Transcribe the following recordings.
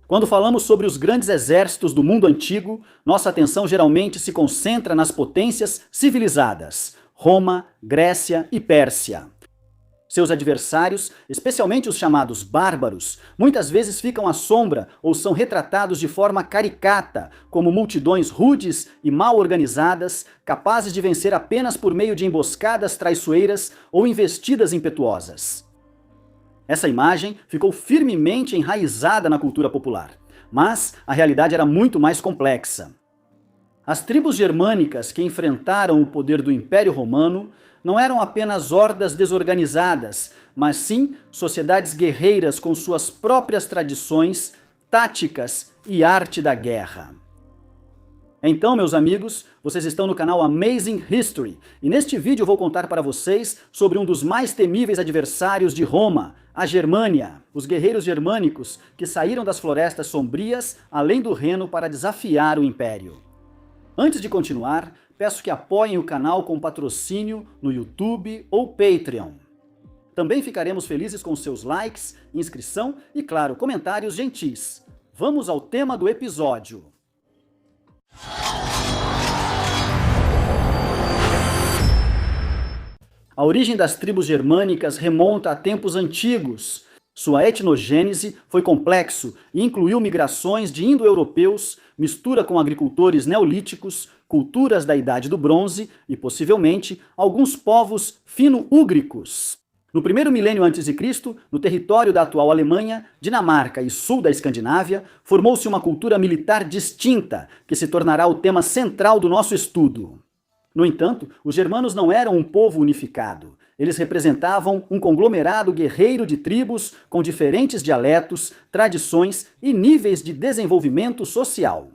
Quando falamos sobre os grandes exércitos do mundo antigo, nossa atenção geralmente se concentra nas potências civilizadas: Roma, Grécia e Pérsia. Seus adversários, especialmente os chamados bárbaros, muitas vezes ficam à sombra ou são retratados de forma caricata, como multidões rudes e mal organizadas, capazes de vencer apenas por meio de emboscadas traiçoeiras ou investidas impetuosas. Essa imagem ficou firmemente enraizada na cultura popular, mas a realidade era muito mais complexa. As tribos germânicas que enfrentaram o poder do Império Romano não eram apenas hordas desorganizadas, mas sim sociedades guerreiras com suas próprias tradições, táticas e arte da guerra. Então, meus amigos, vocês estão no canal Amazing History, e neste vídeo eu vou contar para vocês sobre um dos mais temíveis adversários de Roma, a Germânia, os guerreiros germânicos que saíram das florestas sombrias além do Reno para desafiar o Império. Antes de continuar, peço que apoiem o canal com patrocínio no YouTube ou Patreon. Também ficaremos felizes com seus likes, inscrição e, claro, comentários gentis. Vamos ao tema do episódio. A origem das tribos germânicas remonta a tempos antigos. Sua etnogênese foi complexo e incluiu migrações de indo-europeus, mistura com agricultores neolíticos, culturas da Idade do Bronze e, possivelmente, alguns povos fino-úgricos. No primeiro milênio a.C., no território da atual Alemanha, Dinamarca e sul da Escandinávia, formou-se uma cultura militar distinta, que se tornará o tema central do nosso estudo. No entanto, os germanos não eram um povo unificado. Eles representavam um conglomerado guerreiro de tribos com diferentes dialetos, tradições e níveis de desenvolvimento social.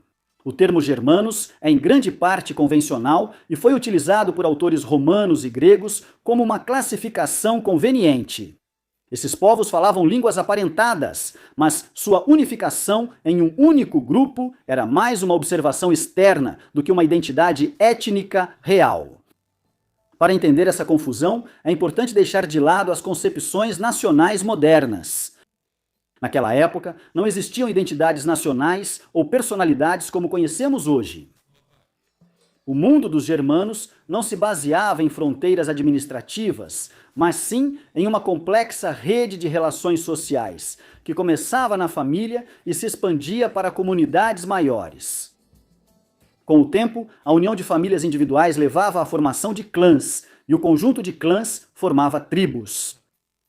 O termo germanos é em grande parte convencional e foi utilizado por autores romanos e gregos como uma classificação conveniente. Esses povos falavam línguas aparentadas, mas sua unificação em um único grupo era mais uma observação externa do que uma identidade étnica real. Para entender essa confusão, é importante deixar de lado as concepções nacionais modernas. Naquela época, não existiam identidades nacionais ou personalidades como conhecemos hoje. O mundo dos germanos não se baseava em fronteiras administrativas, mas sim em uma complexa rede de relações sociais, que começava na família e se expandia para comunidades maiores. Com o tempo, a união de famílias individuais levava à formação de clãs, e o conjunto de clãs formava tribos.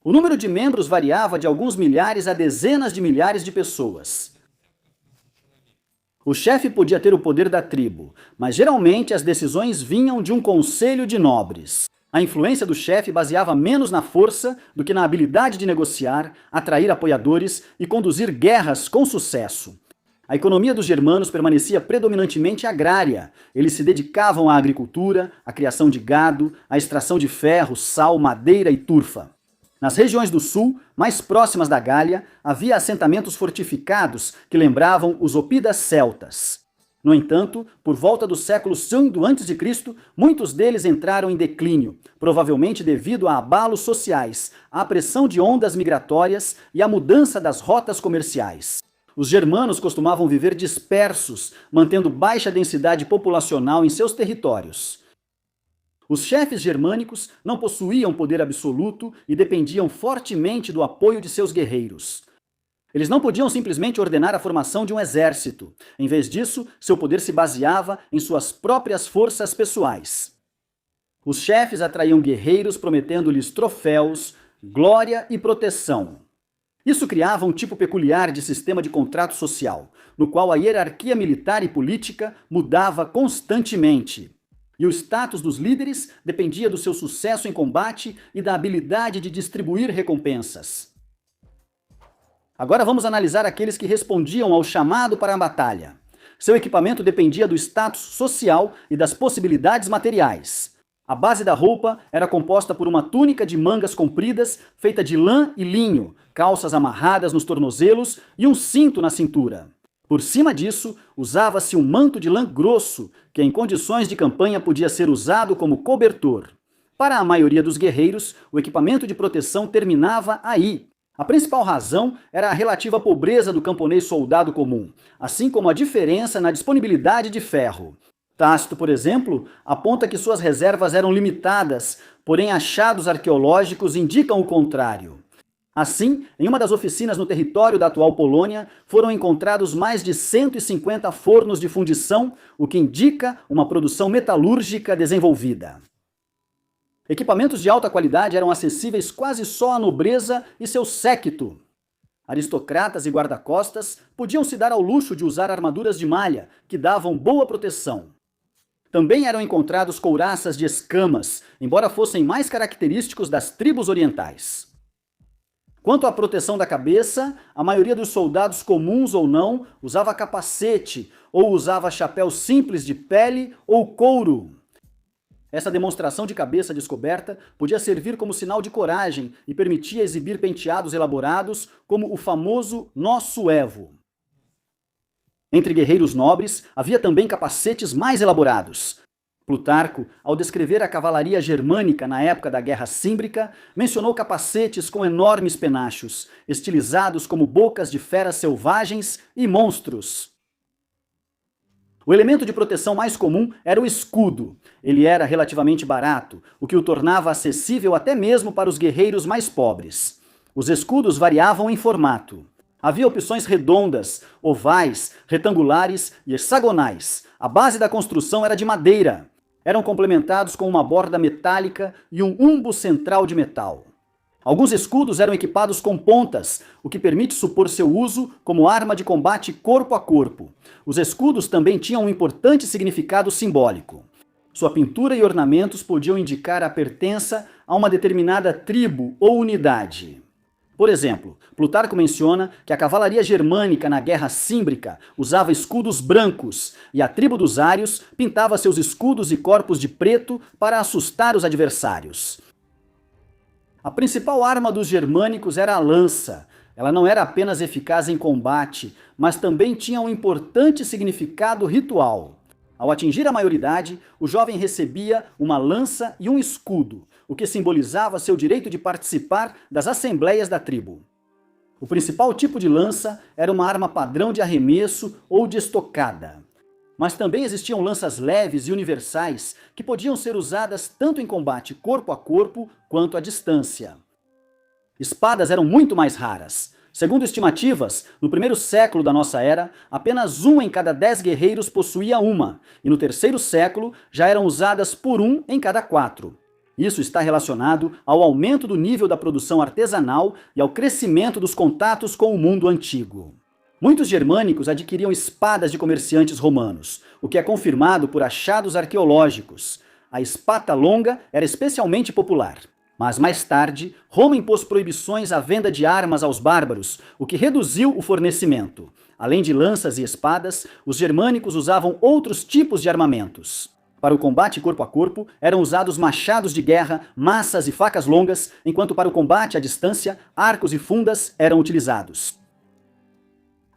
O número de membros variava de alguns milhares a dezenas de milhares de pessoas. O chefe podia ter o poder da tribo, mas geralmente as decisões vinham de um conselho de nobres. A influência do chefe baseava menos na força do que na habilidade de negociar, atrair apoiadores e conduzir guerras com sucesso. A economia dos germanos permanecia predominantemente agrária. Eles se dedicavam à agricultura, à criação de gado, à extração de ferro, sal, madeira e turfa. Nas regiões do sul, mais próximas da Gália, havia assentamentos fortificados que lembravam os opidas celtas. No entanto, por volta do século II a.C., muitos deles entraram em declínio, provavelmente devido a abalos sociais, à pressão de ondas migratórias e à mudança das rotas comerciais. Os germanos costumavam viver dispersos, mantendo baixa densidade populacional em seus territórios. Os chefes germânicos não possuíam poder absoluto e dependiam fortemente do apoio de seus guerreiros. Eles não podiam simplesmente ordenar a formação de um exército. Em vez disso, seu poder se baseava em suas próprias forças pessoais. Os chefes atraíam guerreiros prometendo-lhes troféus, glória e proteção. Isso criava um tipo peculiar de sistema de contrato social, no qual a hierarquia militar e política mudava constantemente. E o status dos líderes dependia do seu sucesso em combate e da habilidade de distribuir recompensas. Agora vamos analisar aqueles que respondiam ao chamado para a batalha. Seu equipamento dependia do status social e das possibilidades materiais. A base da roupa era composta por uma túnica de mangas compridas feita de lã e linho, calças amarradas nos tornozelos e um cinto na cintura. Por cima disso, usava-se um manto de lã grosso, que em condições de campanha podia ser usado como cobertor. Para a maioria dos guerreiros, o equipamento de proteção terminava aí. A principal razão era a relativa pobreza do camponês soldado comum, assim como a diferença na disponibilidade de ferro. Tácito, por exemplo, aponta que suas reservas eram limitadas, porém achados arqueológicos indicam o contrário. Assim, em uma das oficinas no território da atual Polônia, foram encontrados mais de 150 fornos de fundição, o que indica uma produção metalúrgica desenvolvida. Equipamentos de alta qualidade eram acessíveis quase só à nobreza e seu séquito. Aristocratas e guarda-costas podiam se dar ao luxo de usar armaduras de malha, que davam boa proteção. Também eram encontrados couraças de escamas, embora fossem mais característicos das tribos orientais. Quanto à proteção da cabeça, a maioria dos soldados, comuns ou não, usava capacete ou usava chapéu simples de pele ou couro. Essa demonstração de cabeça descoberta podia servir como sinal de coragem e permitia exibir penteados elaborados, como o famoso nó suevo. Entre guerreiros nobres, havia também capacetes mais elaborados. Plutarco, ao descrever a cavalaria germânica na época da Guerra Símbrica, mencionou capacetes com enormes penachos, estilizados como bocas de feras selvagens e monstros. O elemento de proteção mais comum era o escudo. Ele era relativamente barato, o que o tornava acessível até mesmo para os guerreiros mais pobres. Os escudos variavam em formato. Havia opções redondas, ovais, retangulares e hexagonais. A base da construção era de madeira. Eram complementados com uma borda metálica e um umbo central de metal. Alguns escudos eram equipados com pontas, o que permite supor seu uso como arma de combate corpo a corpo. Os escudos também tinham um importante significado simbólico. Sua pintura e ornamentos podiam indicar a pertença a uma determinada tribo ou unidade. Por exemplo, Plutarco menciona que a cavalaria germânica na Guerra Símbrica usava escudos brancos e a tribo dos ários pintava seus escudos e corpos de preto para assustar os adversários. A principal arma dos germânicos era a lança. Ela não era apenas eficaz em combate, mas também tinha um importante significado ritual. Ao atingir a maioridade, o jovem recebia uma lança e um escudo, o que simbolizava seu direito de participar das assembleias da tribo. O principal tipo de lança era uma arma padrão de arremesso ou de estocada. Mas também existiam lanças leves e universais que podiam ser usadas tanto em combate corpo a corpo quanto à distância. Espadas eram muito mais raras. Segundo estimativas, no primeiro século da nossa era, apenas 1 em cada 10 guerreiros possuía uma, e no terceiro século já eram usadas por 1 em cada 4. Isso está relacionado ao aumento do nível da produção artesanal e ao crescimento dos contatos com o mundo antigo. Muitos germânicos adquiriam espadas de comerciantes romanos, o que é confirmado por achados arqueológicos. A espata longa era especialmente popular. Mas mais tarde, Roma impôs proibições à venda de armas aos bárbaros, o que reduziu o fornecimento. Além de lanças e espadas, os germânicos usavam outros tipos de armamentos. Para o combate corpo a corpo, eram usados machados de guerra, maças e facas longas, enquanto para o combate à distância, arcos e fundas eram utilizados.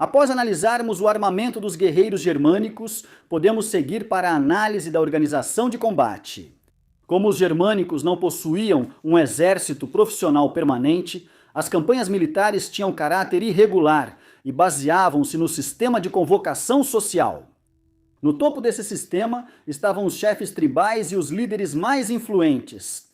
Após analisarmos o armamento dos guerreiros germânicos, podemos seguir para a análise da organização de combate. Como os germânicos não possuíam um exército profissional permanente, as campanhas militares tinham caráter irregular e baseavam-se no sistema de convocação social. No topo desse sistema estavam os chefes tribais e os líderes mais influentes.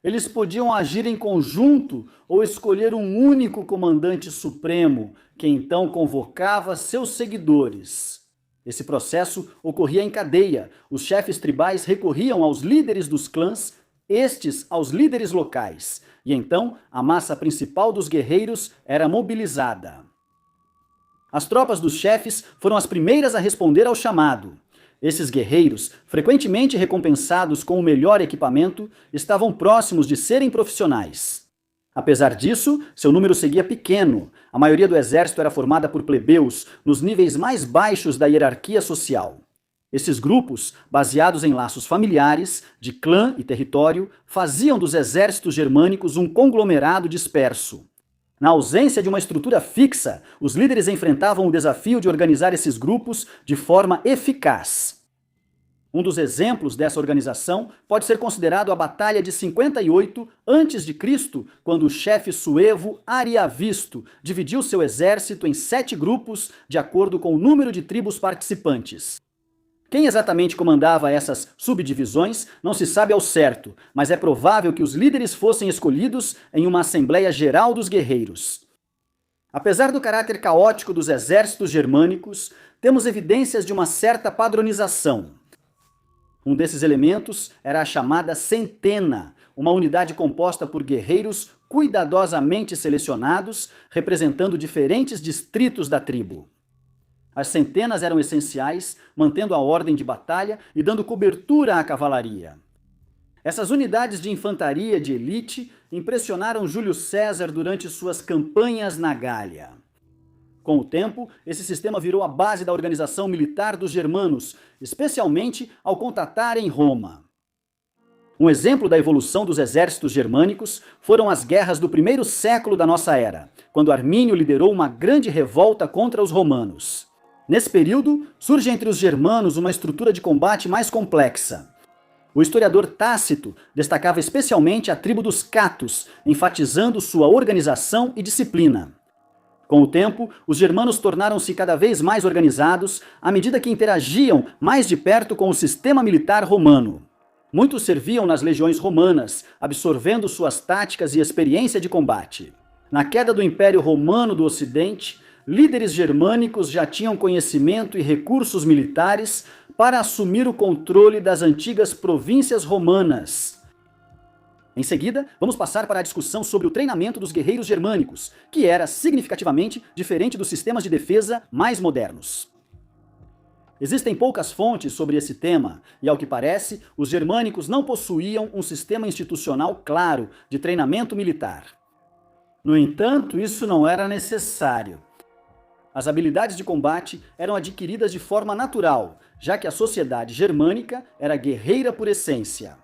Eles podiam agir em conjunto ou escolher um único comandante supremo, que então convocava seus seguidores. Esse processo ocorria em cadeia. Os chefes tribais recorriam aos líderes dos clãs, estes aos líderes locais, e então a massa principal dos guerreiros era mobilizada. As tropas dos chefes foram as primeiras a responder ao chamado. Esses guerreiros, frequentemente recompensados com o melhor equipamento, estavam próximos de serem profissionais. Apesar disso, seu número seguia pequeno. A maioria do exército era formada por plebeus, nos níveis mais baixos da hierarquia social. Esses grupos, baseados em laços familiares, de clã e território, faziam dos exércitos germânicos um conglomerado disperso. Na ausência de uma estrutura fixa, os líderes enfrentavam o desafio de organizar esses grupos de forma eficaz. Um dos exemplos dessa organização pode ser considerado a Batalha de 58 a.C., quando o chefe suevo Ariavisto dividiu seu exército em 7 grupos de acordo com o número de tribos participantes. Quem exatamente comandava essas subdivisões não se sabe ao certo, mas é provável que os líderes fossem escolhidos em uma Assembleia Geral dos Guerreiros. Apesar do caráter caótico dos exércitos germânicos, temos evidências de uma certa padronização. Um desses elementos era a chamada centena, uma unidade composta por guerreiros cuidadosamente selecionados, representando diferentes distritos da tribo. As centenas eram essenciais, mantendo a ordem de batalha e dando cobertura à cavalaria. Essas unidades de infantaria de elite impressionaram Júlio César durante suas campanhas na Gália. Com o tempo, esse sistema virou a base da organização militar dos germanos, especialmente ao contatarem Roma. Um exemplo da evolução dos exércitos germânicos foram as guerras do primeiro século da nossa era, quando Armínio liderou uma grande revolta contra os romanos. Nesse período, surge entre os germanos uma estrutura de combate mais complexa. O historiador Tácito destacava especialmente a tribo dos Catos, enfatizando sua organização e disciplina. Com o tempo, os germanos tornaram-se cada vez mais organizados à medida que interagiam mais de perto com o sistema militar romano. Muitos serviam nas legiões romanas, absorvendo suas táticas e experiência de combate. Na queda do Império Romano do Ocidente, líderes germânicos já tinham conhecimento e recursos militares para assumir o controle das antigas províncias romanas. Em seguida, vamos passar para a discussão sobre o treinamento dos guerreiros germânicos, que era significativamente diferente dos sistemas de defesa mais modernos. Existem poucas fontes sobre esse tema, e ao que parece, os germânicos não possuíam um sistema institucional claro de treinamento militar. No entanto, isso não era necessário. As habilidades de combate eram adquiridas de forma natural, já que a sociedade germânica era guerreira por essência.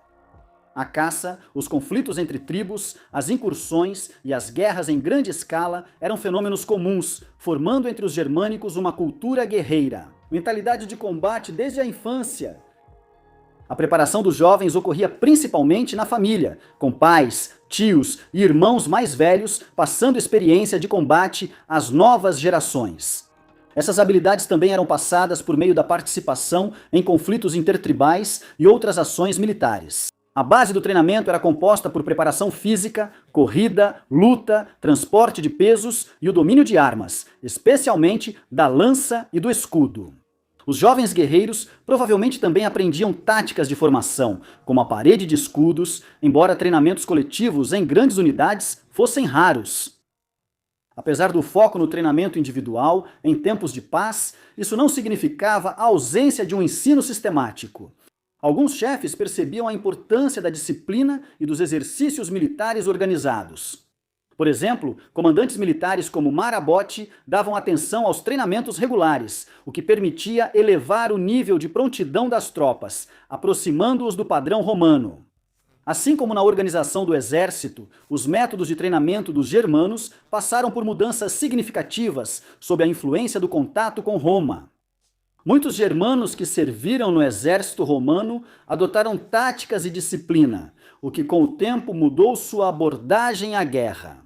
A caça, os conflitos entre tribos, as incursões e as guerras em grande escala eram fenômenos comuns, formando entre os germânicos uma cultura guerreira. Mentalidade de combate desde a infância. A preparação dos jovens ocorria principalmente na família, com pais, tios e irmãos mais velhos passando experiência de combate às novas gerações. Essas habilidades também eram passadas por meio da participação em conflitos intertribais e outras ações militares. A base do treinamento era composta por preparação física, corrida, luta, transporte de pesos e o domínio de armas, especialmente da lança e do escudo. Os jovens guerreiros provavelmente também aprendiam táticas de formação, como a parede de escudos, embora treinamentos coletivos em grandes unidades fossem raros. Apesar do foco no treinamento individual, em tempos de paz, isso não significava a ausência de um ensino sistemático. Alguns chefes percebiam a importância da disciplina e dos exercícios militares organizados. Por exemplo, comandantes militares como Marabote davam atenção aos treinamentos regulares, o que permitia elevar o nível de prontidão das tropas, aproximando-os do padrão romano. Assim como na organização do exército, os métodos de treinamento dos germanos passaram por mudanças significativas sob a influência do contato com Roma. Muitos germanos que serviram no exército romano adotaram táticas e disciplina, o que com o tempo mudou sua abordagem à guerra.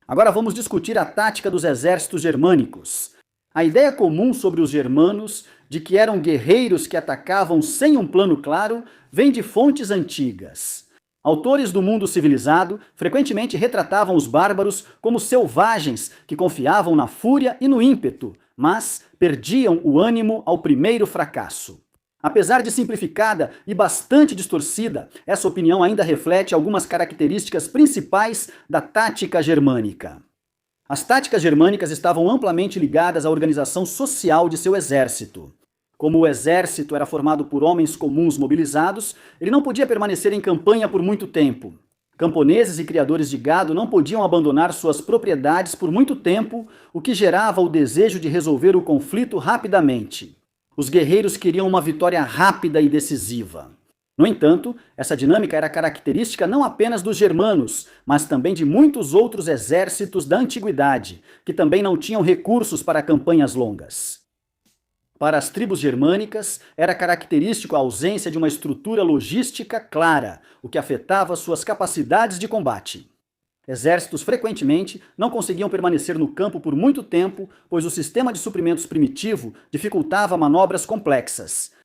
Agora vamos discutir a tática dos exércitos germânicos. A ideia comum sobre os germanos, de que eram guerreiros que atacavam sem um plano claro, vem de fontes antigas. Autores do mundo civilizado frequentemente retratavam os bárbaros como selvagens que confiavam na fúria e no ímpeto, mas perdiam o ânimo ao primeiro fracasso. Apesar de simplificada e bastante distorcida, essa opinião ainda reflete algumas características principais da tática germânica. As táticas germânicas estavam amplamente ligadas à organização social de seu exército. Como o exército era formado por homens comuns mobilizados, ele não podia permanecer em campanha por muito tempo. Camponeses e criadores de gado não podiam abandonar suas propriedades por muito tempo, o que gerava o desejo de resolver o conflito rapidamente. Os guerreiros queriam uma vitória rápida e decisiva. No entanto, essa dinâmica era característica não apenas dos germanos, mas também de muitos outros exércitos da antiguidade, que também não tinham recursos para campanhas longas. Para as tribos germânicas, era característico a ausência de uma estrutura logística clara, o que afetava suas capacidades de combate. Exércitos frequentemente não conseguiam permanecer no campo por muito tempo, pois o sistema de suprimentos primitivo dificultava manobras complexas.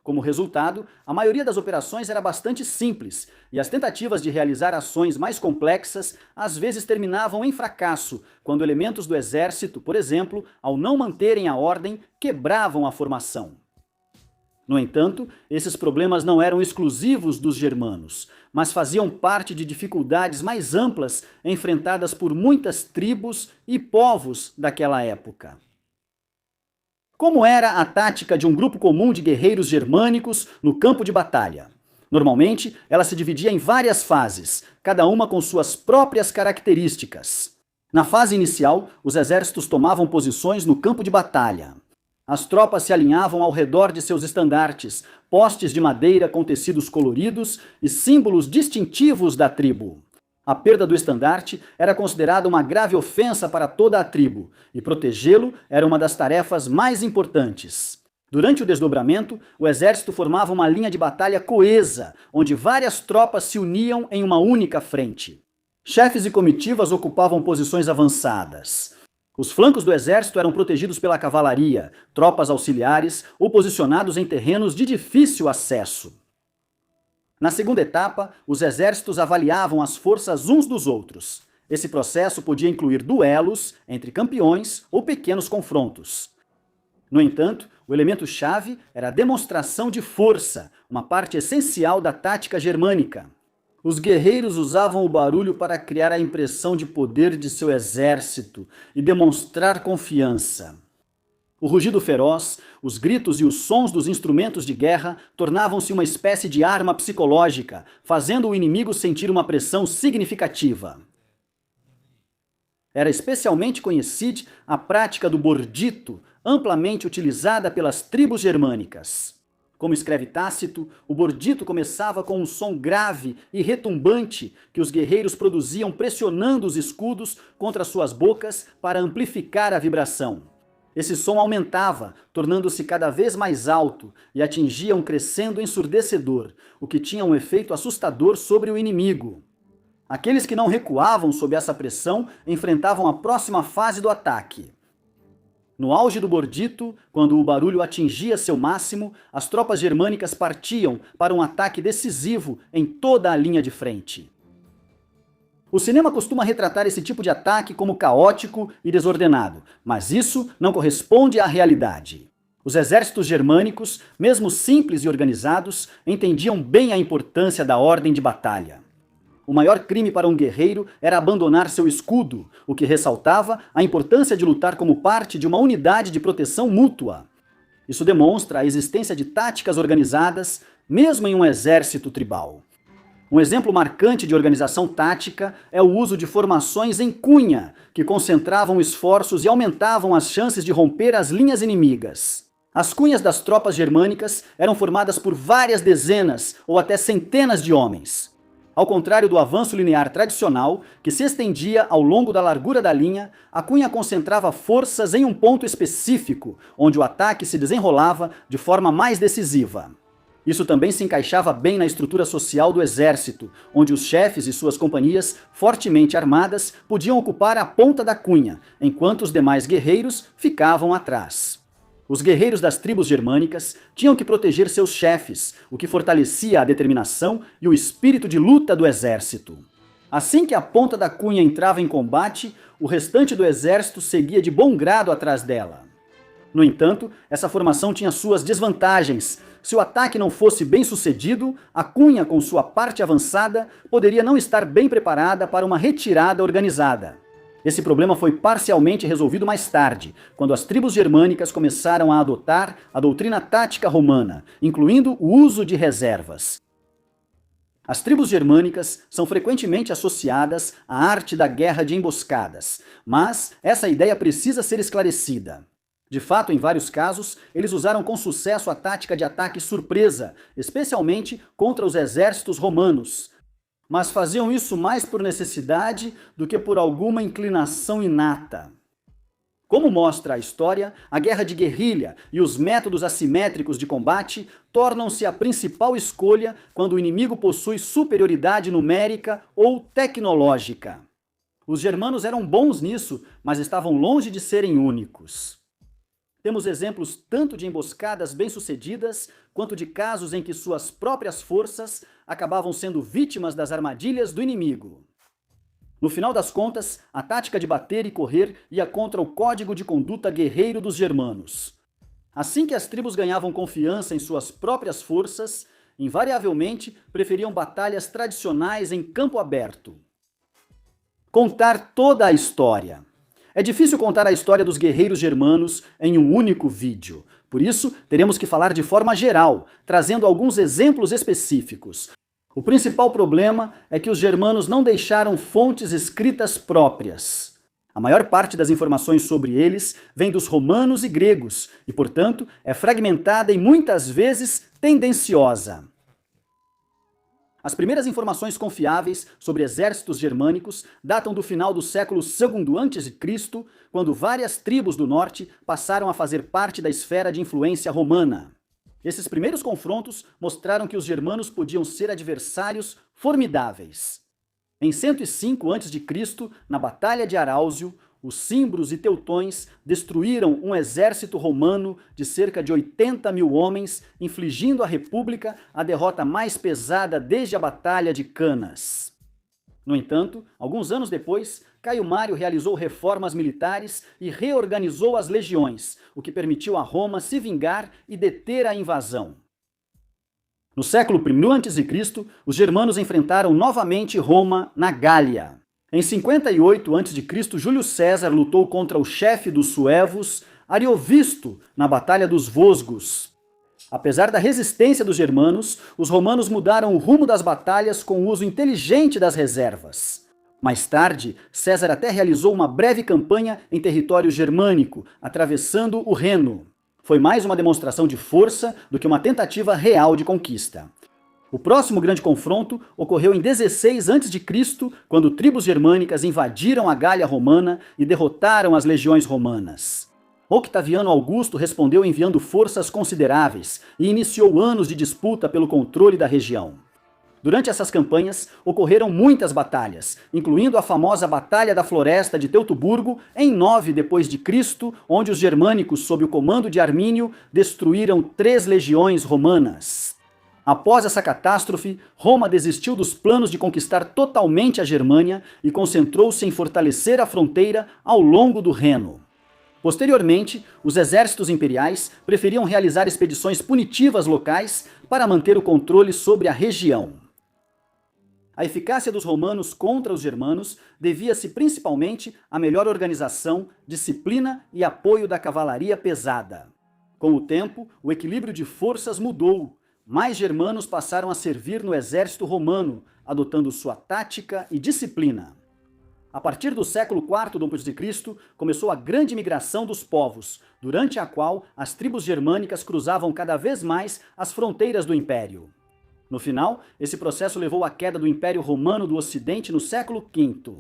Como resultado, a maioria das operações era bastante simples, e as tentativas de realizar ações mais complexas às vezes terminavam em fracasso, quando elementos do exército, por exemplo, ao não manterem a ordem, quebravam a formação. No entanto, esses problemas não eram exclusivos dos germanos, mas faziam parte de dificuldades mais amplas enfrentadas por muitas tribos e povos daquela época. Como era a tática de um grupo comum de guerreiros germânicos no campo de batalha? Normalmente, ela se dividia em várias fases, cada uma com suas próprias características. Na fase inicial, os exércitos tomavam posições no campo de batalha. As tropas se alinhavam ao redor de seus estandartes, postes de madeira com tecidos coloridos e símbolos distintivos da tribo. A perda do estandarte era considerada uma grave ofensa para toda a tribo, e protegê-lo era uma das tarefas mais importantes. Durante o desdobramento, o exército formava uma linha de batalha coesa, onde várias tropas se uniam em uma única frente. Chefes e comitivas ocupavam posições avançadas. Os flancos do exército eram protegidos pela cavalaria, tropas auxiliares ou posicionados em terrenos de difícil acesso. Na segunda etapa, os exércitos avaliavam as forças uns dos outros. Esse processo podia incluir duelos entre campeões ou pequenos confrontos. No entanto, o elemento-chave era a demonstração de força, uma parte essencial da tática germânica. Os guerreiros usavam o barulho para criar a impressão de poder de seu exército e demonstrar confiança. O rugido feroz, os gritos e os sons dos instrumentos de guerra tornavam-se uma espécie de arma psicológica, fazendo o inimigo sentir uma pressão significativa. Era especialmente conhecida a prática do bordito, amplamente utilizada pelas tribos germânicas. Como escreve Tácito, o bordito começava com um som grave e retumbante que os guerreiros produziam pressionando os escudos contra suas bocas para amplificar a vibração. Esse som aumentava, tornando-se cada vez mais alto e atingia um crescendo ensurdecedor, o que tinha um efeito assustador sobre o inimigo. Aqueles que não recuavam sob essa pressão enfrentavam a próxima fase do ataque. No auge do bordito, quando o barulho atingia seu máximo, as tropas germânicas partiam para um ataque decisivo em toda a linha de frente. O cinema costuma retratar esse tipo de ataque como caótico e desordenado, mas isso não corresponde à realidade. Os exércitos germânicos, mesmo simples e organizados, entendiam bem a importância da ordem de batalha. O maior crime para um guerreiro era abandonar seu escudo, o que ressaltava a importância de lutar como parte de uma unidade de proteção mútua. Isso demonstra a existência de táticas organizadas, mesmo em um exército tribal. Um exemplo marcante de organização tática é o uso de formações em cunha, que concentravam esforços e aumentavam as chances de romper as linhas inimigas. As cunhas das tropas germânicas eram formadas por várias dezenas ou até centenas de homens. Ao contrário do avanço linear tradicional, que se estendia ao longo da largura da linha, a cunha concentrava forças em um ponto específico, onde o ataque se desenrolava de forma mais decisiva. Isso também se encaixava bem na estrutura social do exército, onde os chefes e suas companhias, fortemente armadas, podiam ocupar a ponta da cunha, enquanto os demais guerreiros ficavam atrás. Os guerreiros das tribos germânicas tinham que proteger seus chefes, o que fortalecia a determinação e o espírito de luta do exército. Assim que a ponta da cunha entrava em combate, o restante do exército seguia de bom grado atrás dela. No entanto, essa formação tinha suas desvantagens. Se o ataque não fosse bem sucedido, a cunha, com sua parte avançada, poderia não estar bem preparada para uma retirada organizada. Esse problema foi parcialmente resolvido mais tarde, quando as tribos germânicas começaram a adotar a doutrina tática romana, incluindo o uso de reservas. As tribos germânicas são frequentemente associadas à arte da guerra de emboscadas, mas essa ideia precisa ser esclarecida. De fato, em vários casos, eles usaram com sucesso a tática de ataque surpresa, especialmente contra os exércitos romanos. Mas faziam isso mais por necessidade do que por alguma inclinação inata. Como mostra a história, a guerra de guerrilha e os métodos assimétricos de combate tornam-se a principal escolha quando o inimigo possui superioridade numérica ou tecnológica. Os germanos eram bons nisso, mas estavam longe de serem únicos. Temos exemplos tanto de emboscadas bem-sucedidas, quanto de casos em que suas próprias forças acabavam sendo vítimas das armadilhas do inimigo. No final das contas, a tática de bater e correr ia contra o código de conduta guerreiro dos germanos. Assim que as tribos ganhavam confiança em suas próprias forças, invariavelmente preferiam batalhas tradicionais em campo aberto. Contar toda a história. É difícil contar a história dos guerreiros germanos em um único vídeo. Por isso, teremos que falar de forma geral, trazendo alguns exemplos específicos. O principal problema é que os germanos não deixaram fontes escritas próprias. A maior parte das informações sobre eles vem dos romanos e gregos, e, portanto, é fragmentada e muitas vezes tendenciosa. As primeiras informações confiáveis sobre exércitos germânicos datam do final do século II a.C., quando várias tribos do norte passaram a fazer parte da esfera de influência romana. Esses primeiros confrontos mostraram que os germanos podiam ser adversários formidáveis. Em 105 a.C., na Batalha de Aráusio, os símbros e teutões destruíram um exército romano de cerca de 80.000 homens, infligindo à República a derrota mais pesada desde a Batalha de Canas. No entanto, alguns anos depois, Caio Mário realizou reformas militares e reorganizou as legiões, o que permitiu a Roma se vingar e deter a invasão. No século I a.C., os germanos enfrentaram novamente Roma na Gália. Em 58 a.C., Júlio César lutou contra o chefe dos suevos, Ariovisto, na Batalha dos Vosgos. Apesar da resistência dos germanos, os romanos mudaram o rumo das batalhas com o uso inteligente das reservas. Mais tarde, César até realizou uma breve campanha em território germânico, atravessando o Reno. Foi mais uma demonstração de força do que uma tentativa real de conquista. O próximo grande confronto ocorreu em 16 a.C., quando tribos germânicas invadiram a Gália romana e derrotaram as legiões romanas. Octaviano Augusto respondeu enviando forças consideráveis e iniciou anos de disputa pelo controle da região. Durante essas campanhas, ocorreram muitas batalhas, incluindo a famosa Batalha da Floresta de Teutoburgo, em 9 d.C., onde os germânicos, sob o comando de Armínio, destruíram 3 legiões romanas. Após essa catástrofe, Roma desistiu dos planos de conquistar totalmente a Germânia e concentrou-se em fortalecer a fronteira ao longo do Reno. Posteriormente, os exércitos imperiais preferiam realizar expedições punitivas locais para manter o controle sobre a região. A eficácia dos romanos contra os germanos devia-se principalmente à melhor organização, disciplina e apoio da cavalaria pesada. Com o tempo, o equilíbrio de forças mudou. Mais germanos passaram a servir no exército romano, adotando sua tática e disciplina. A partir do século IV d.C., começou a grande migração dos povos, durante a qual as tribos germânicas cruzavam cada vez mais as fronteiras do Império. No final, esse processo levou à queda do Império Romano do Ocidente no século V.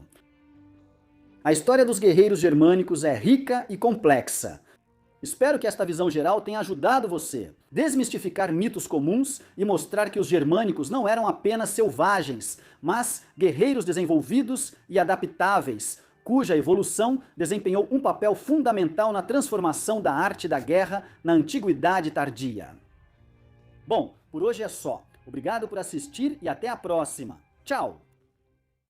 A história dos guerreiros germânicos é rica e complexa. Espero que esta visão geral tenha ajudado você a desmistificar mitos comuns e mostrar que os germânicos não eram apenas selvagens, mas guerreiros desenvolvidos e adaptáveis, cuja evolução desempenhou um papel fundamental na transformação da arte da guerra na Antiguidade Tardia. Bom, por hoje é só. Obrigado por assistir e até a próxima. Tchau!